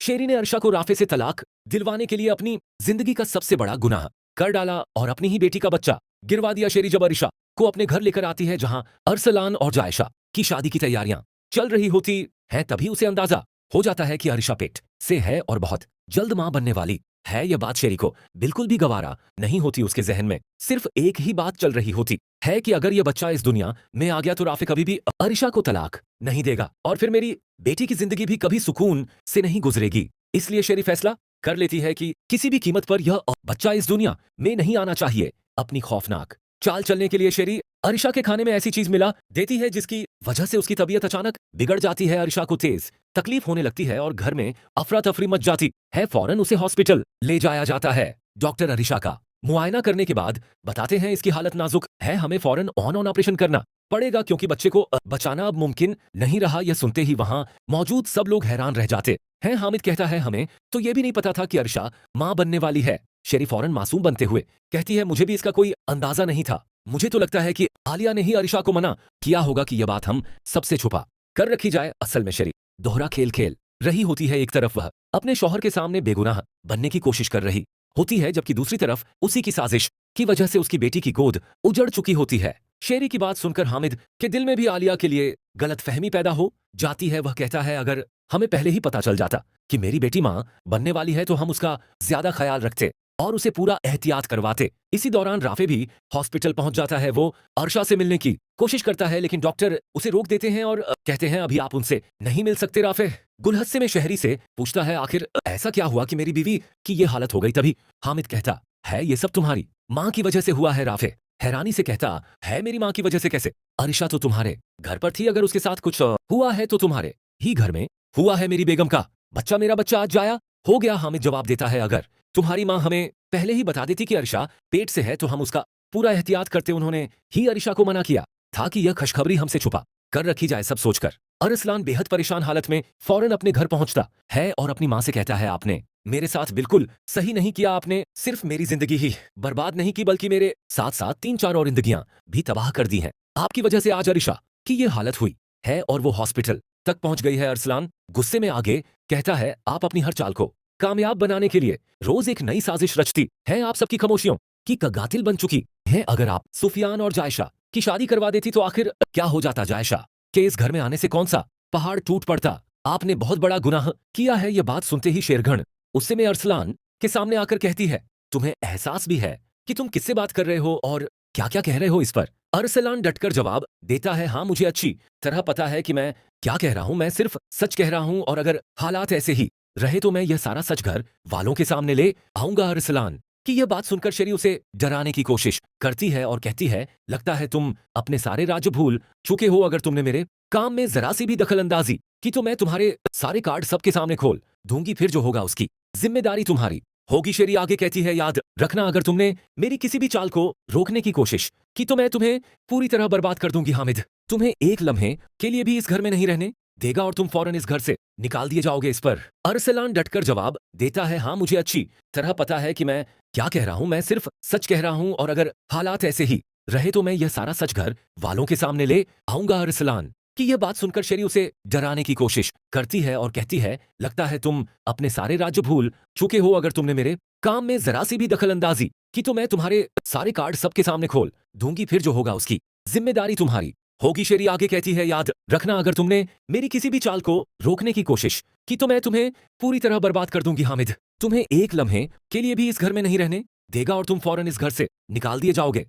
शेरी ने अर्शा को राफे से तलाक दिलवाने के लिए अपनी जिंदगी का सबसे बड़ा गुनाह कर डाला और अपनी ही बेटी का बच्चा गिरवा दिया। शेरी जब अर्शा को अपने घर लेकर आती है जहां अरसलान और जायशा की शादी की तैयारियां चल रही होती हैं, तभी उसे अंदाजा हो जाता है कि अर्शा पेट से है और बहुत जल्द मां बनने वाली है। यह बात शेरी को बिल्कुल भी गवारा नहीं होती। उसके जहन में सिर्फ एक ही बात चल रही होती है कि अगर यह बच्चा इस दुनिया में आ गया तो राफे कभी भी अर्शा को तलाक नहीं देगा और फिर मेरी बेटी की जिंदगी भी कभी सुकून से नहीं गुजरेगी। इसलिए शेरी फैसला कर लेती है कि किसी भी कीमत पर यह बच्चा इस दुनिया में नहीं आना चाहिए। अपनी खौफनाक चाल चलने के लिए शेरी अर्शा के खाने में ऐसी चीज मिला देती है जिसकी वजह से उसकी तबीयत अचानक बिगड़ जाती है। अर्शा को तेज तकलीफ होने लगती है और घर में अफरा तफरी मच जाती है। फौरन उसे हॉस्पिटल ले जाया जाता है। डॉक्टर अर्शा का मुआयना करने के बाद बताते हैं इसकी हालत नाजुक है, हमें फौरन ऑन ऑपरेशन करना पड़ेगा क्योंकि बच्चे को बचाना अब मुमकिन नहीं रहा। यह सुनते ही वहां मौजूद सब लोग हैरान रह जाते हैं। हामिद कहता है हमें तो यह भी नहीं पता था कि अर्शा मां बनने वाली है। शेरी फौरन मासूम बनते हुए कहती है मुझे भी इसका कोई अंदाजा नहीं था, मुझे तो लगता है कि आलिया ने ही अर्शा को मना किया होगा कि यह बात हम सबसे छुपा कर रखी जाए। असल में शेरी दोहरा खेल खेल रही होती है। एक तरफ वह अपने शौहर के सामने बेगुनाह बनने की कोशिश कर रही होती है, जबकि दूसरी तरफ उसी की साजिश की वजह से उसकी बेटी की गोद उजड़ चुकी होती है। शेरी की बात सुनकर हामिद के दिल में भी आलिया के लिए गलतफहमी पैदा हो जाती है। वह कहता है अगर हमें पहले ही पता चल जाता कि मेरी बेटी मां बनने वाली है तो हम उसका ज्यादा ख्याल रखते और उसे पूरा एहतियात करवाते। इसी दौरान राफे भी हॉस्पिटल पहुंच जाता है। वो अर्शा से मिलने की कोशिश करता है लेकिन डॉक्टर उसे रोक देते हैं और कहते हैं अभी आप उनसे नहीं मिल सकते। राफे गुलहस्से में शहरी से पूछता है आखिर ऐसा क्या हुआ कि मेरी बीवी की ये हालत हो गई। तभी हामिद कहता है ये सब तुम्हारी मां की वजह से हुआ है। राफे हैरानी से कहता है मेरी मां की वजह से कैसे? अर्शा तो तुम्हारे घर पर थी, अगर उसके साथ कुछ हुआ है तो तुम्हारे ही घर में हुआ है। मेरी बेगम का बच्चा मेरा बच्चा आज जाया हो गया। हामिद जवाब देता है अगर तुम्हारी मां हमें पहले ही बता देती कि अर्शा पेट से है तो हम उसका पूरा एहतियात करते। उन्होंने ही अर्शा को मना किया था कि यह खुशखबरी हमसे छुपा कर रखी जाए। सब सोचकर अरसलान बेहद परेशान हालत में फौरन अपने घर पहुंचता है और अपनी मां से कहता है आपने मेरे साथ बिल्कुल सही नहीं किया। आपने सिर्फ मेरी जिंदगी ही बर्बाद नहीं की बल्कि मेरे साथ साथ 3-4 और जिंदगियां भी तबाह कर दी हैं। आपकी वजह से आज अर्शा की ये हालत हुई है और वो हॉस्पिटल तक पहुंच गई है। अरसलान गुस्से में आगे कहता है आप अपनी हर चाल को कामयाब बनाने के लिए रोज एक नई साजिश रचती हैं। आप सबकी खामोशियों की कगातिल बन चुकी हैं। अगर आप सुफियान और जायशा की शादी करवा देती तो आखिर क्या हो जाता? जायशा के इस घर में आने से कौन सा पहाड़ टूट पड़ता? आपने बहुत बड़ा गुनाह किया है। यह बात सुनते ही शेरगढ़ उससे में अरसलान के सामने आकर कहती है तुम्हें एहसास भी है कि तुम किससे बात कर रहे हो और क्या क्या कह रहे हो? इस पर अरसलान डटकर जवाब देता है हाँ मुझे अच्छी तरह पता है कि मैं क्या कह रहा हूं, मैं सिर्फ सच कह रहा हूं और अगर हालात ऐसे ही रहे तो मैं यह सारा सच घर वालों के सामने ले आऊंगा। अरसलान की यह बात सुनकर शेरी उसे डराने की कोशिश करती है और कहती है लगता है तुम अपने सारे राज भूल चुके हो। अगर तुमने मेरे काम में जरा सी भी दखल अंदाजी की तो मैं तुम्हारे सारे कार्ड सबके सामने खोल दूंगी, फिर जो होगा उसकी जिम्मेदारी तुम्हारी होगी। शेरी आगे कहती है याद रखना अगर तुमने मेरी किसी भी चाल को रोकने की कोशिश की तो मैं तुम्हें पूरी तरह बर्बाद कर दूंगी। हामिद तुम्हें एक लम्हे के लिए भी इस घर में नहीं रहने देगा और तुम फौरन इस घर से निकाल दिए जाओगे। इस पर अरसलान डटकर जवाब देता है हाँ मुझे अच्छी तरह पता है कि मैं क्या कह रहा हूं, मैं सिर्फ सच कह रहा हूं और अगर हालात ऐसे ही रहे तो मैं यह सारा सच घर वालों के सामने ले आऊंगा। अरसलान की यह बात सुनकर शेरी उसे डराने की कोशिश करती है और कहती है लगता है तुम अपने सारे राज्य भूल चुके हो। अगर तुमने मेरे काम में जरा सी भी दखल अंदाजी की तो मैं तुम्हारे सारे कार्ड सबके सामने खोल दूंगी, फिर जो होगा उसकी जिम्मेदारी तुम्हारी होगी। शेरी आगे कहती है याद रखना अगर तुमने मेरी किसी भी चाल को रोकने की कोशिश की तो मैं तुम्हें पूरी तरह बर्बाद कर दूंगी। हामिद तुम्हें एक लम्हे के लिए भी इस घर में नहीं रहने देगा और तुम फौरन इस घर से निकाल दिए जाओगे।